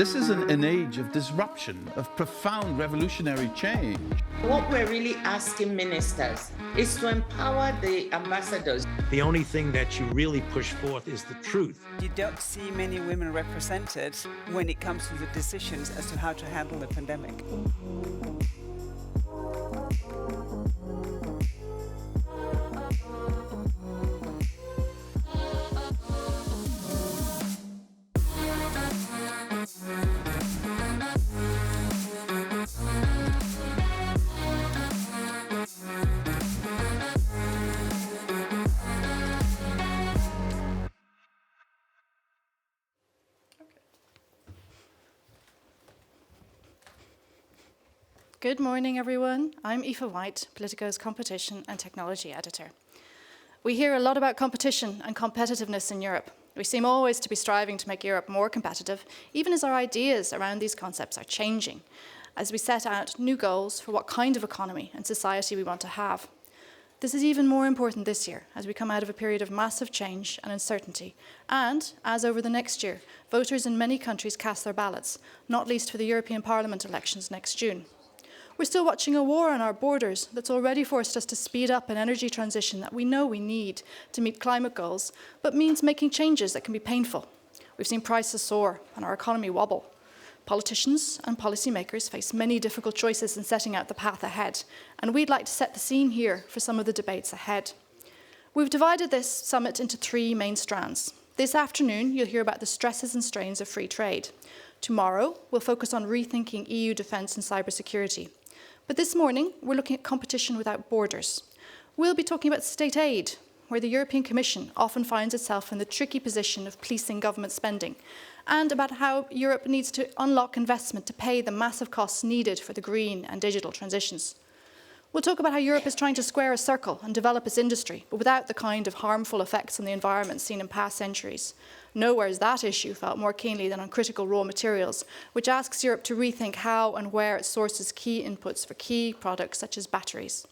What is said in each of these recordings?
This is an age of disruption, of profound revolutionary change. What we're really asking ministers is to empower the ambassadors. The only thing that you really push forth is the truth. You don't see many women represented when it comes to the decisions as to how to handle the pandemic. Good morning, everyone. I'm Aoife White, Politico's Competition and Technology Editor. We hear a lot about competition and competitiveness in Europe. We seem always to be striving to make Europe more competitive, even as our ideas around these concepts are changing, as we set out new goals for what kind of economy and society we want to have. This is even more important this year, as we come out of a period of massive change and uncertainty, and as over the next year, voters in many countries cast their ballots, not least for the European Parliament elections next June. We're still watching a war on our borders that's already forced us to speed up an energy transition that we know we need to meet climate goals, but means making changes that can be painful. We've seen prices soar and our economy wobble. Politicians and policymakers face many difficult choices in setting out the path ahead, and we'd like to set the scene here for some of the debates ahead. We've divided this summit into three main strands. This afternoon, you'll hear about the stresses and strains of free trade. Tomorrow, we'll focus on rethinking EU defence and cybersecurity. But this morning, we're looking at competition without borders. We'll be talking about state aid, where the European Commission often finds itself in the tricky position of policing government spending, and about how Europe needs to unlock investment to pay the massive costs needed for the green and digital transitions. We'll talk about how Europe is trying to square a circle and develop its industry, but without the kind of harmful effects on the environment seen in past centuries. Nowhere is that issue felt more keenly than on critical raw materials, which asks Europe to rethink how and where it sources key inputs for key products such as batteries.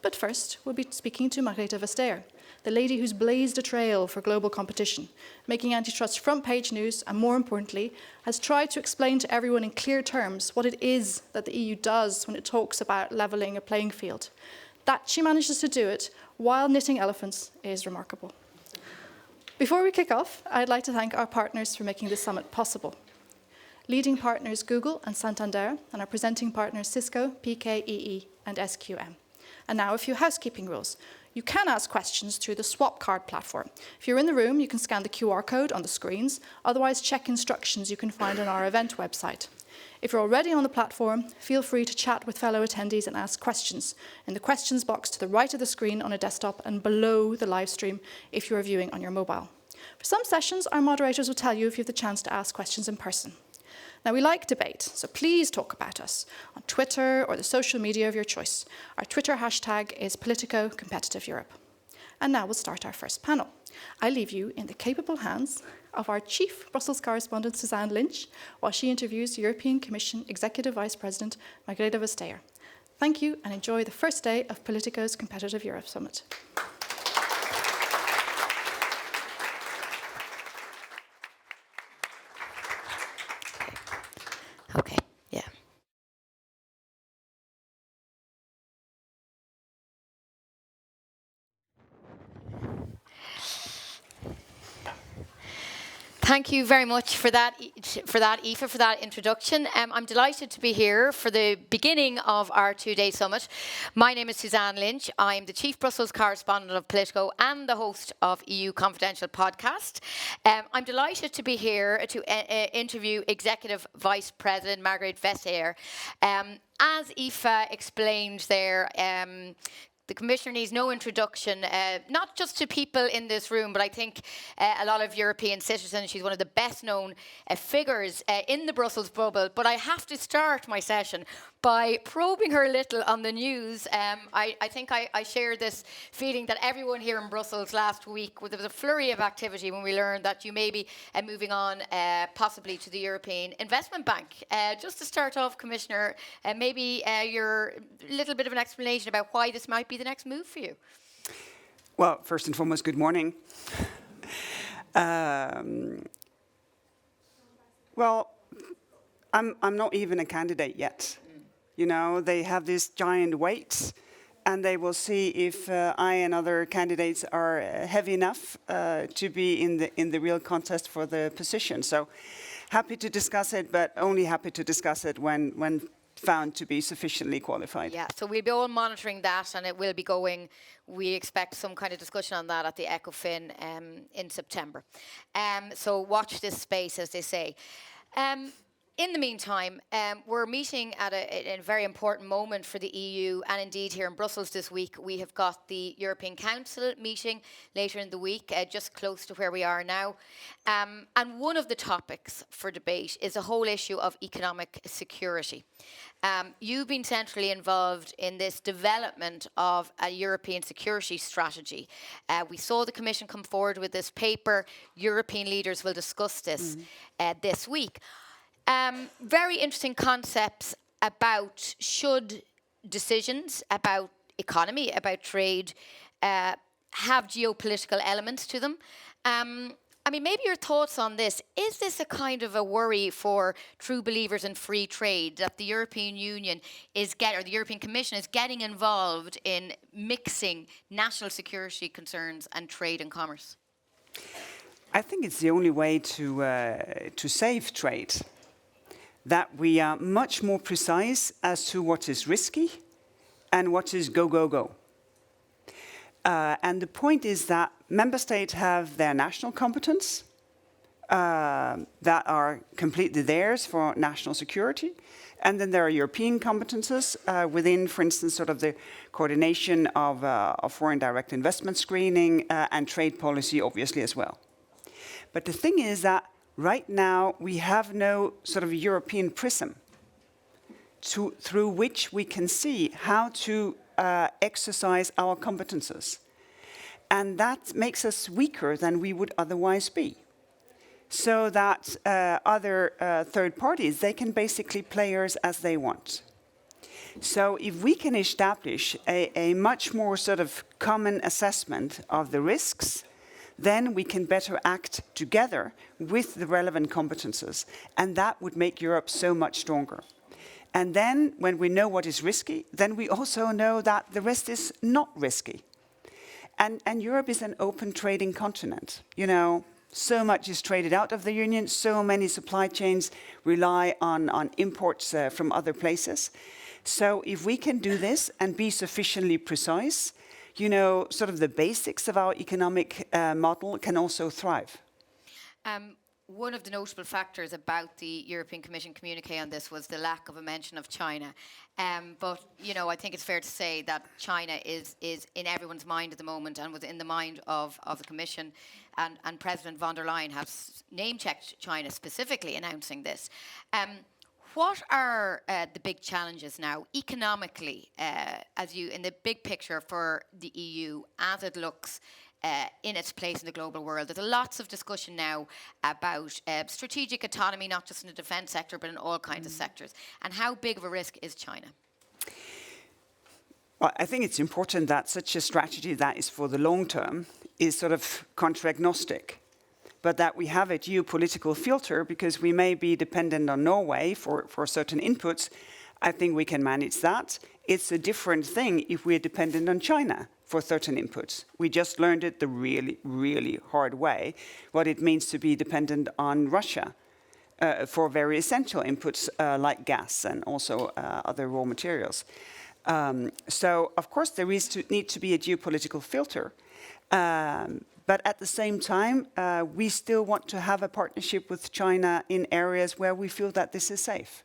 But first, we'll be speaking to Margrethe Vestager, the lady who's blazed a trail for global competition, making antitrust front-page news, and more importantly, has tried to explain to everyone in clear terms what it is that the EU does when it talks about levelling a playing field. That she manages to do it while knitting elephants is remarkable. Before we kick off, I'd like to thank our partners for making this summit possible. Leading partners Google and Santander, and our presenting partners Cisco, PKEE, and SQM. And now a few housekeeping rules. You can ask questions through the Swap Card platform. If you're in the room, you can scan the QR code on the screens. Otherwise, check instructions you can find on our event website. If you're already on the platform, feel free to chat with fellow attendees and ask questions in the questions box to the right of the screen on a desktop and below the live stream if you're viewing on your mobile. For some sessions, our moderators will tell you if you have the chance to ask questions in person. Now, we like debate, so please talk about us on Twitter or the social media of your choice. Our Twitter hashtag is Politico Competitive Europe. And now we'll start our first panel. I leave you in the capable hands of our Chief Brussels correspondent, Suzanne Lynch, while she interviews European Commission Executive Vice President, Margrethe Vestager. Thank you and enjoy the first day of Politico's Competitive Europe Summit. Okay, yeah. Thank you very much for that, Aoife, for that introduction. I'm delighted to be here for the beginning of our two-day summit. My name is Suzanne Lynch. I'm the Chief Brussels Correspondent of Politico and the host of EU Confidential podcast. I'm delighted to be here to interview Executive Vice President Margrethe Vestager. As Aoife explained there, the Commissioner needs no introduction, not just to people in this room, but I think a lot of European citizens. She's one of the best known figures in the Brussels bubble. But I have to start my session by probing her a little on the news. I think I share this feeling that everyone here in Brussels last week, there was a flurry of activity when we learned that you may be moving on possibly to the European Investment Bank. Just to start off, Commissioner, maybe your little bit of an explanation about why this might be the next move for you. Well, first and foremost, good morning. Well, I'm not even a candidate yet. You know, they have this giant weight, and they will see if I and other candidates are heavy enough to be in the real contest for the position. So happy to discuss it, but only happy to discuss it when found to be sufficiently qualified. Yeah, so we'll be all monitoring that, and it will be going. We expect some kind of discussion on that at the ECOFIN in September. So watch this space, as they say. In the meantime, we're meeting at a very important moment for the EU, and indeed here in Brussels this week we have got the European Council meeting later in the week, just close to where we are now. And one of the topics for debate is the whole issue of economic security. You've been centrally involved in this development of a European security strategy. We saw the Commission come forward with this paper. European leaders will discuss this this week. Very interesting concepts about should decisions about economy, about trade, have geopolitical elements to them. I mean, maybe your thoughts on this. Is this a kind of a worry for true believers in free trade that the European Union or the European Commission is getting involved in mixing national security concerns and trade and commerce? I think it's the only way to save trade. That we are much more precise as to what is risky and what is go, go, go. And the point is that member states have their national competence that are completely theirs for national security. And then there are European competences within, for instance, sort of the coordination of foreign direct investment screening and trade policy, obviously, as well. But the thing is that right now we have no sort of European prism through which we can see how to exercise our competences. And that makes us weaker than we would otherwise be. So that other third parties, they can basically play us as they want. So if we can establish a much more sort of common assessment of the risks, then we can better act together with the relevant competences. And that would make Europe so much stronger. And then when we know what is risky, then we also know that the rest is not risky. And Europe is an open trading continent. You know, so much is traded out of the Union, so many supply chains rely on imports from other places. So if we can do this and be sufficiently precise, you know, sort of the basics of our economic model can also thrive. One of the notable factors about the European Commission communique on this was the lack of a mention of China. But, you know, I think it's fair to say that China is in everyone's mind at the moment and was in the mind of the Commission. And President von der Leyen has name-checked China specifically announcing this. What are the big challenges now economically, in the big picture for the EU as it looks in its place in the global world? There's lots of discussion now about strategic autonomy, not just in the defence sector, but in all kinds of sectors. And how big of a risk is China? Well, I think it's important that such a strategy that is for the long term is sort of country-agnostic, but that we have a geopolitical filter because we may be dependent on Norway for certain inputs. I think we can manage that. It's a different thing if we're dependent on China for certain inputs. We just learned it the really, really hard way, what it means to be dependent on Russia for very essential inputs like gas and also other raw materials. So, of course, there need to be a geopolitical filter. But at the same time, we still want to have a partnership with China in areas where we feel that this is safe.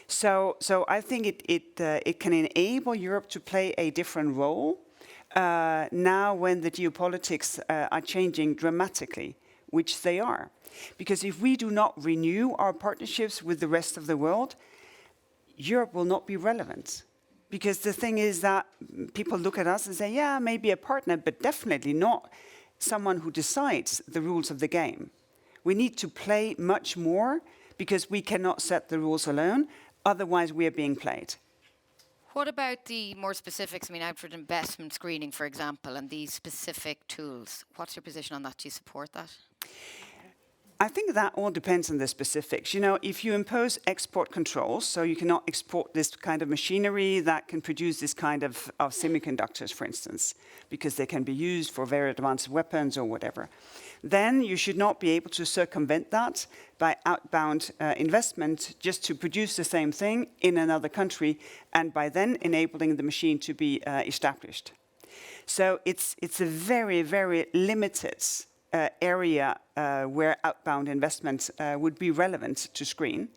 So I think it can enable Europe to play a different role now when the geopolitics are changing dramatically, which they are. Because if we do not renew our partnerships with the rest of the world, Europe will not be relevant. Because the thing is that people look at us and say, yeah, maybe a partner, but definitely not someone who decides the rules of the game. We need to play much more because we cannot set the rules alone. Otherwise, we are being played. What about the more specifics? I mean, outward investment screening, for example, and these specific tools. What's your position on that? Do you support that? I think that all depends on the specifics. You know, if you impose export controls, so you cannot export this kind of machinery that can produce this kind of semiconductors, for instance, because they can be used for very advanced weapons or whatever, then you should not be able to circumvent that by outbound investment just to produce the same thing in another country and by then enabling the machine to be established. So it's a very, very limited area where outbound investment would be relevant to screen,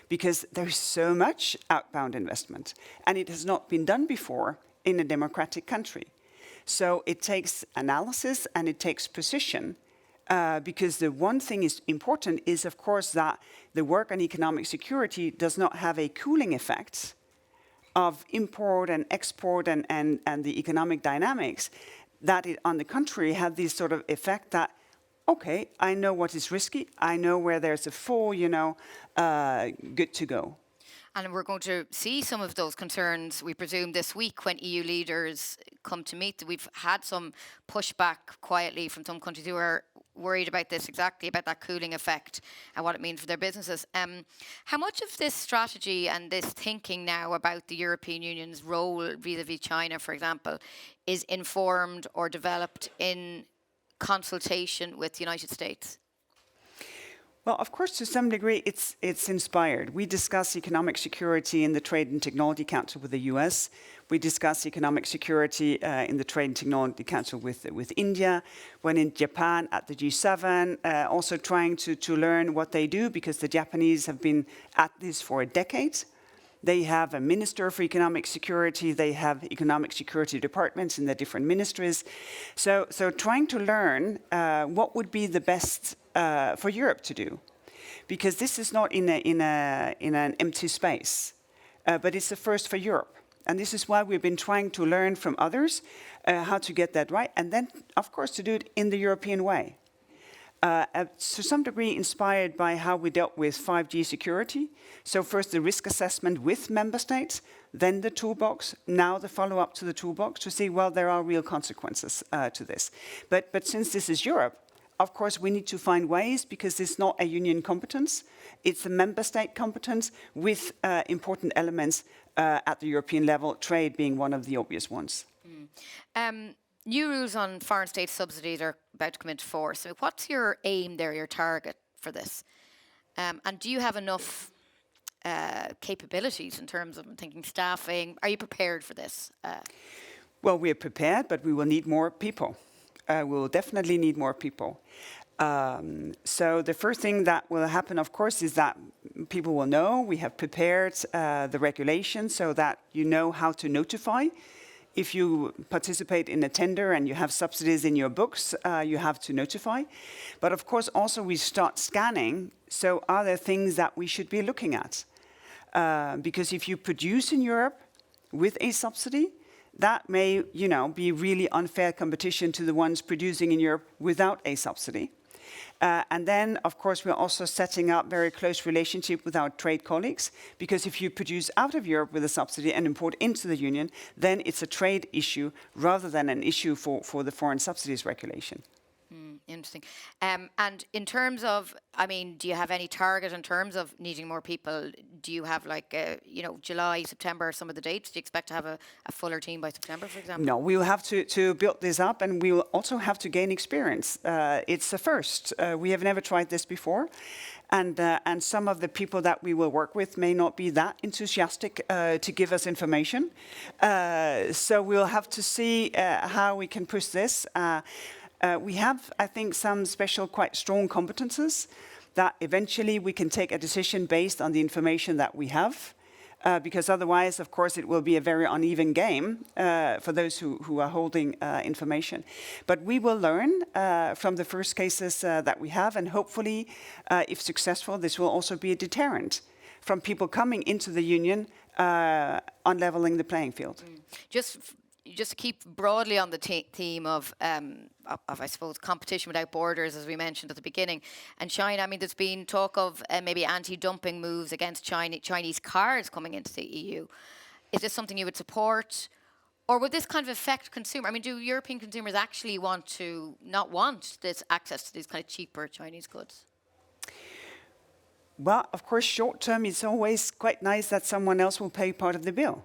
because there's so much outbound investment and it has not been done before in a democratic country. So it takes analysis and it takes precision, because the one thing is important is, of course, that the work on economic security does not have a cooling effect of import and export and the economic dynamics, that it, on the contrary, had this sort of effect that, okay, I know what is risky, I know where there's a fall, you know, good to go. And we're going to see some of those concerns, we presume, this week when EU leaders come to meet. We've had some pushback quietly from some countries who are worried about this, exactly about that cooling effect and what it means for their businesses. How much of this strategy and this thinking now about the European Union's role vis-a-vis China, for example, is informed or developed in consultation with the United States? Well, of course, to some degree, it's inspired. We discuss economic security in the Trade and Technology Council with the US. We discuss economic security in the Trade and Technology Council with India. When in Japan at the G7, also trying to learn what they do, because the Japanese have been at this for a decade. They have a minister for economic security. They have economic security departments in the different ministries. So trying to learn what would be the best for Europe to do, because this is not in an empty space, but it's a first for Europe. And this is why we've been trying to learn from others how to get that right, and then, of course, to do it in the European way. To some degree inspired by how we dealt with 5G security. So first the risk assessment with member states, then the toolbox, now the follow-up to the toolbox to see, well, there are real consequences to this. But since this is Europe, of course, we need to find ways, because it's not a union competence, it's a member state competence with important elements at the European level, trade being one of the obvious ones. New rules on foreign state subsidies are about to come into force. So what's your aim there, your target for this? And do you have enough capabilities in terms of thinking staffing? Are you prepared for this? Well, we are prepared, but we will need more people. We will definitely need more people. So the first thing that will happen, of course, is that people will know we have prepared the regulation so that you know how to notify. If you participate in a tender and you have subsidies in your books, you have to notify. But of course, also we start scanning. So are there things that we should be looking at? Because if you produce in Europe with a subsidy, that may, you know, be really unfair competition to the ones producing in Europe without a subsidy. And then, of course, we're also setting up very close relationship with our trade colleagues, because if you produce out of Europe with a subsidy and import into the Union, then it's a trade issue rather than an issue for the foreign subsidies regulation. Interesting. And in terms of, I mean, do you have any target in terms of needing more people? Do you have like, you know, July, September, some of the dates? Do you expect to have a fuller team by September, for example? No, we will have to build this up, and we will also have to gain experience. It's a first. We have never tried this before. And some of the people that we will work with may not be that enthusiastic to give us information. So we'll have to see how we can push this. We have, I think, some special, quite strong competences that eventually we can take a decision based on the information that we have, because otherwise, of course, it will be a very uneven game for those who are holding information. But we will learn from the first cases that we have, and hopefully, if successful, this will also be a deterrent from people coming into the Union on leveling the playing field. Just keep broadly on the theme of, I suppose, competition without borders, as we mentioned at the beginning. And China, I mean, there's been talk of maybe anti-dumping moves against Chinese cars coming into the EU. Is this something you would support? Or would this kind of affect consumer? I mean, do European consumers actually not want this access to these kind of cheaper Chinese goods? Well, of course, short term, it's always quite nice that someone else will pay part of the bill.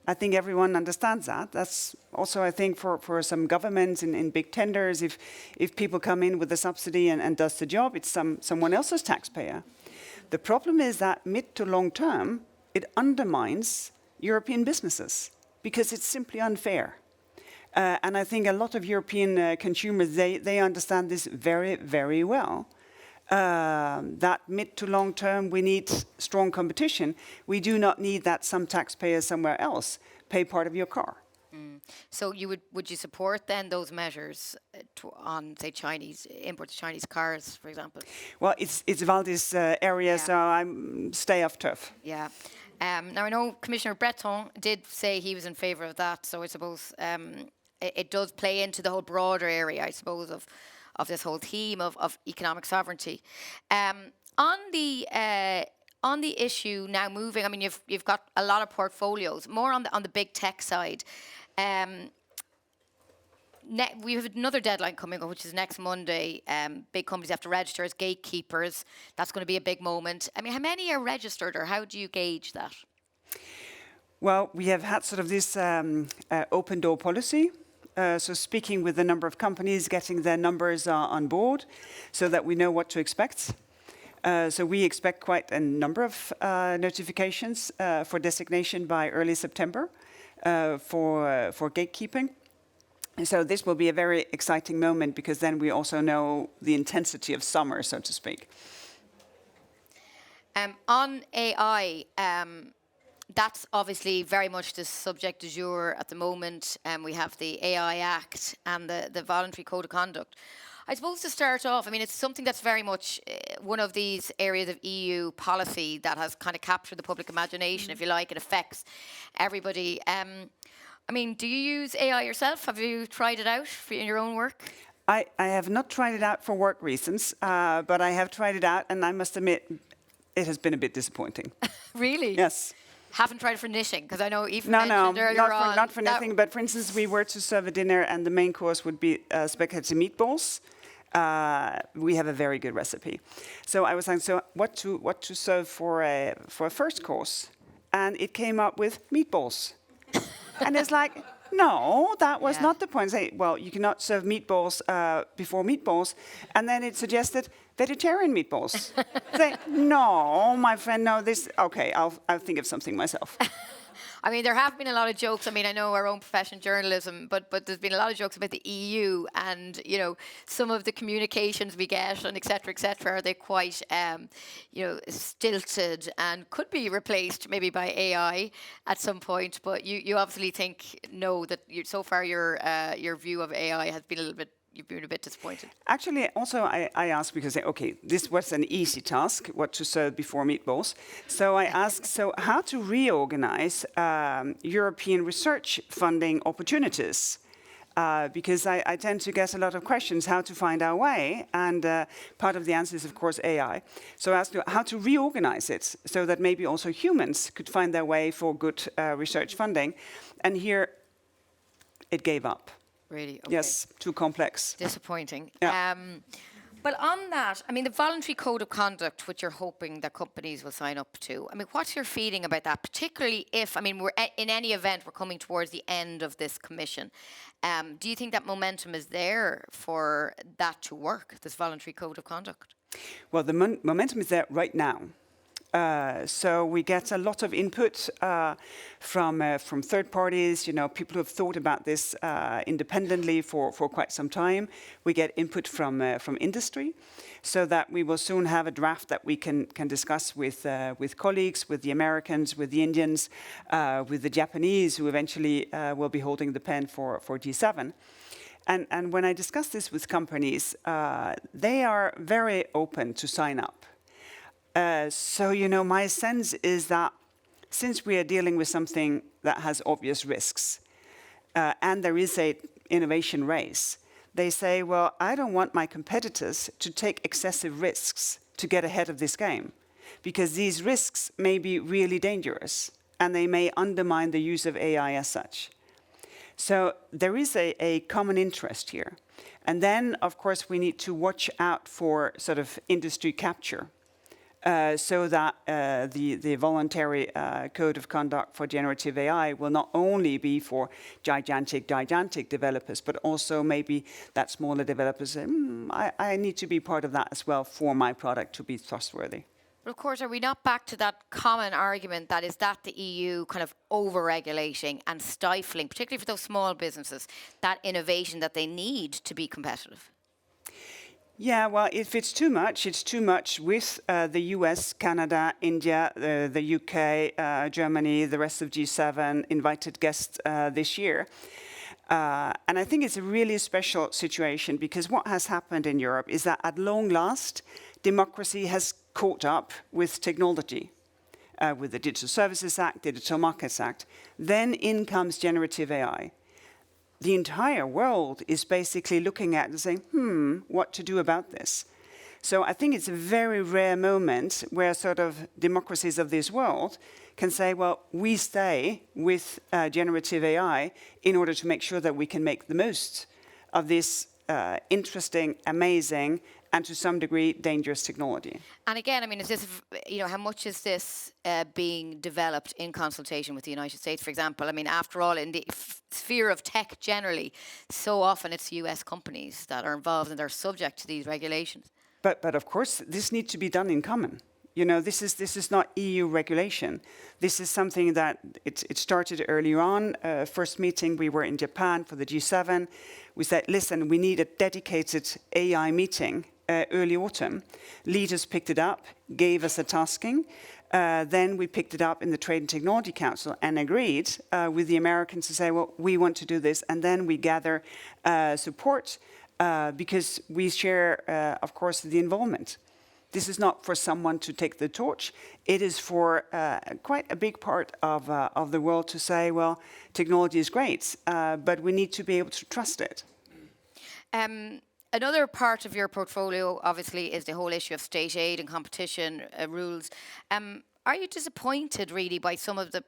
I think everyone understands that. That's also, I think, for some governments in big tenders, if people come in with a subsidy and does the job, it's someone else's taxpayer. The problem is that mid to long term, it undermines European businesses because it's simply unfair. And I think a lot of European consumers, they understand this very, very well. That mid to long term, we need strong competition. We do not need that some taxpayers somewhere else pay part of your car. So would you support then those measures on, say, Chinese import to Chinese cars, for example? Well, it's Valdis area, so I'm stay off turf. Yeah. Now I know Commissioner Breton did say he was in favour of that, so I suppose it does play into the whole broader area, I suppose, of this whole theme of economic sovereignty. On the issue now moving, I mean, you've got a lot of portfolios, more on the big tech side. We have another deadline coming up, which is next Monday. Big companies have to register as gatekeepers. That's going to be a big moment. I mean, how many are registered, or how do you gauge that? Well, we have had sort of this open door policy. So speaking with a number of companies, getting their numbers on board so that we know what to expect. So we expect quite a number of notifications for designation by early September for gatekeeping. And so this will be a very exciting moment because then we also know the intensity of summer, so to speak. On AI, that's obviously very much the subject du jour at the moment. We have the AI Act and the voluntary code of conduct. I suppose to start off, I mean, it's something that's very much one of these areas of EU policy that has kind of captured the public imagination, if you like. It affects everybody. I mean, do you use AI yourself? Have you tried it out in your own work? I have not tried it out for work reasons, but I have tried it out, and I must admit, it has been a bit disappointing. Really? Yes. Haven't tried it for knitting, because I know Eva mentioned earlier on. Not for knitting, but for instance, we were to serve a dinner and the main course would be spaghetti meatballs. We have a very good recipe. So I was saying, so what to serve for a first course? And it came up with meatballs. And it's like, no, that was not the point. Say, well, you cannot serve meatballs before meatballs. And then it suggested vegetarian meatballs. Say, no, my friend, no, okay, I'll think of something myself. I mean, there have been a lot of jokes. I mean, I know our own profession, journalism, but there's been a lot of jokes about the EU and, you know, some of the communications we get and et cetera, are they quite, you know, stilted and could be replaced maybe by AI at some point. But you obviously think, no, that so far your view of AI has been you've been a bit disappointed. Actually, also I asked because, okay, this was an easy task, what to serve before meatballs. So I asked, so how to reorganize European research funding opportunities? Because I tend to get a lot of questions how to find our way, and part of the answer is, of course, AI. So I asked how to reorganize it so that maybe also humans could find their way for good research funding. And here it gave up. Really? Okay. Yes, too complex. Disappointing. Yeah. But on that, I mean, the voluntary code of conduct, which you're hoping that companies will sign up to, I mean, what's your feeling about that? Particularly if, I mean, we're in any event, we're coming towards the end of this commission. Do you think that momentum is there for that to work, this voluntary code of conduct? Well, the momentum is there right now. So we get a lot of input from third parties, you know, people who have thought about this independently for quite some time. We get input from industry, so that we will soon have a draft that we can discuss with colleagues, with the Americans, with the Indians, with the Japanese, who eventually will be holding the pen for G7. And when I discuss this with companies, they are very open to sign up. So, you know, my sense is that since we are dealing with something that has obvious risks, and there is an innovation race, they say, well, I don't want my competitors to take excessive risks to get ahead of this game, because these risks may be really dangerous, and they may undermine the use of AI as such. So there is a common interest here. And then, of course, we need to watch out for sort of industry capture. so that the voluntary code of conduct for generative AI will not only be for gigantic developers, but also maybe that smaller developers say, I need to be part of that as well for my product to be trustworthy. But of course, are we not back to that common argument that is that the EU kind of over-regulating and stifling, particularly for those small businesses, that innovation that they need to be competitive? Yeah, well, if it's too much with the US, Canada, India, the UK, Germany, the rest of G7 invited guests this year. And I think it's a really special situation because what has happened in Europe is that at long last, democracy has caught up with technology, with the Digital Services Act, Digital Markets Act. Then in comes generative AI. The entire world is basically looking at and saying, what to do about this? So I think it's a very rare moment where sort of democracies of this world can say, well, we stay with generative AI in order to make sure that we can make the most of this interesting, amazing, and to some degree, dangerous technology. And again, I mean, is this, how much is this being developed in consultation with the United States, for example? I mean, after all, in the sphere of tech generally, so often it's US companies that are involved and they're subject to these regulations. But of course, this needs to be done in common. This is not EU regulation. This is something that it started earlier on. First meeting, we were in Japan for the G7. We said, listen, we need a dedicated AI meeting early autumn. Leaders picked it up, gave us a tasking. Then we picked it up in the Trade and Technology Council and agreed with the Americans to say, well, we want to do this. And then we gather support because we share, of course, the involvement. This is not for someone to take the torch. It is for quite a big part of the world to say, well, technology is great, but we need to be able to trust it. Another part of your portfolio, obviously, is the whole issue of state aid and competition rules. Are you disappointed, really, by some of the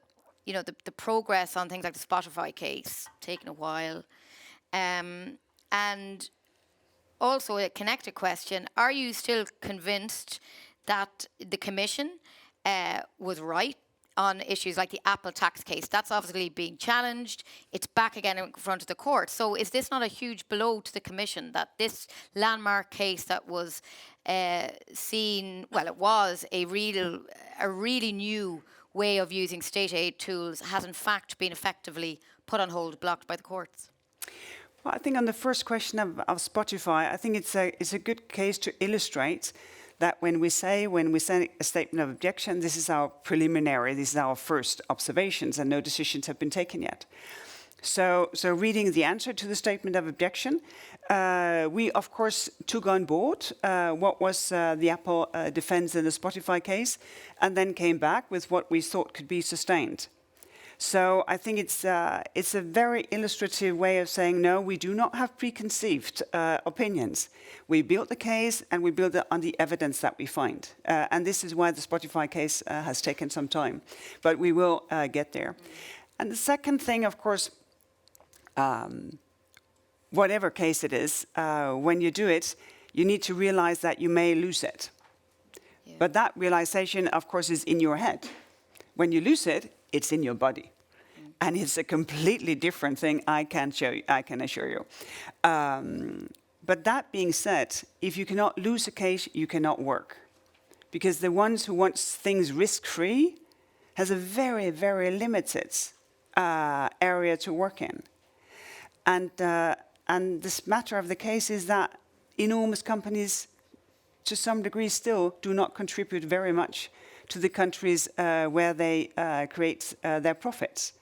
progress on things like the Spotify case, taking a while? And also a connected question, are you still convinced that the Commission was right on issues like the Apple tax case? That's obviously being challenged. It's back again in front of the court. So is this not a huge blow to the Commission that this landmark case that was seen, well, it was a really new way of using state aid tools has in fact been effectively put on hold, blocked by the courts? Well, I think on the first question of Spotify, I think it's a good case to illustrate that when we send a statement of objection, this is our preliminary, this is our first observations, and no decisions have been taken yet. So reading the answer to the statement of objection, we of course took on board what was the Apple defense in the Spotify case, and then came back with what we thought could be sustained. So I think it's a very illustrative way of saying, no, we do not have preconceived opinions. We built the case and we built it on the evidence that we find. And this is why the Spotify case has taken some time. But we will get there. And the second thing, of course, whatever case it is, when you do it, you need to realize that you may lose it. Yeah. But that realization, of course, is in your head. When you lose it, it's in your body. And it's a completely different thing, I can assure you. But that being said, if you cannot lose a case, you cannot work. Because the ones who want things risk-free has a very, very limited area to work in. And this matter of the case is that enormous companies, to some degree, still do not contribute very much to the countries where they create their profits.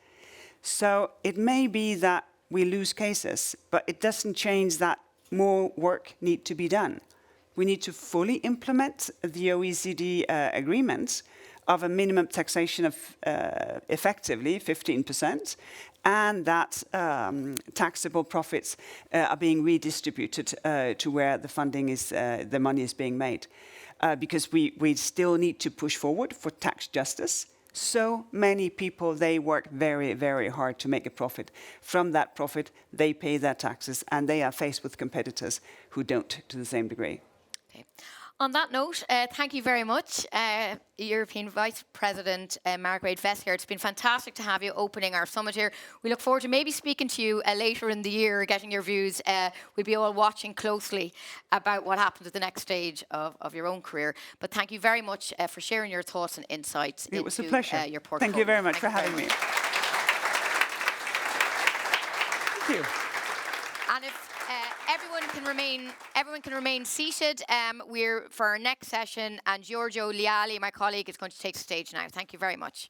So it may be that we lose cases, but it doesn't change that more work needs to be done. We need to fully implement the OECD agreements of a minimum taxation of effectively 15%, and that taxable profits are being redistributed to where the funding is, the money is being made. Because we still need to push forward for tax justice. So many people, they work very, very hard to make a profit. From that profit, they pay their taxes, and they are faced with competitors who don't to the same degree. Okay. On that note, thank you very much, European Vice President Margaret Vestager. It's been fantastic to have you opening our summit here. We look forward to maybe speaking to you later in the year, getting your views. We'll be all watching closely about what happens at the next stage of your own career. But thank you very much for sharing your thoughts and insights into It was a pleasure. Your portfolio. Thank you very much Thank for you having very me. much. Thank you. And if everyone can remain seated, we're for our next session, and Giorgio Liali, my colleague, is going to take the stage now. Thank you very much.